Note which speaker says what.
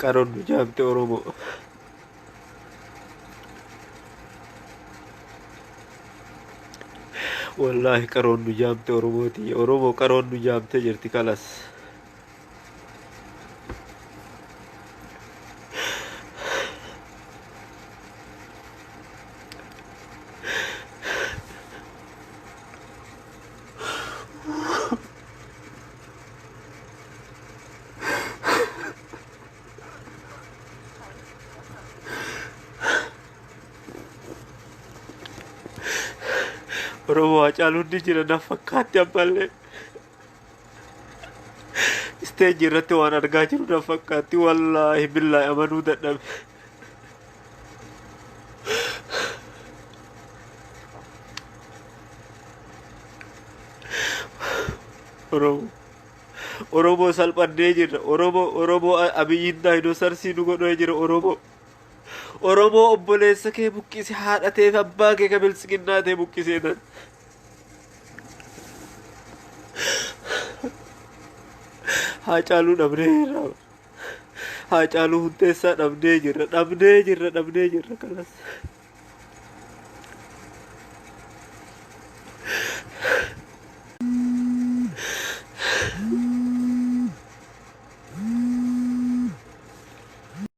Speaker 1: qaroon nu jaamte Oromoo. Wallaahi qaroon nu jaamte Oromooti. Oromoo qaroon nu jaamte jirti kalas. Oromoo Hacaaluun ni jira na fakkaatti ammallee. Isteejii irratti waan argaa jiru na fakkaatti. Wallaahi billaahi amanuu dadhabe. Oromoo salphannee jirra. Oromoo Abiyyiin daayinosarsii nu godhee jira Oromoo obboleessa kee buqqise haadha ta'eef abbaa kee ka bilisiginnaa ta'e buqqisee nan. Haacaaluu dhabnee jirra. Haacaaluu hundeessaa dhabnee jirra kanas.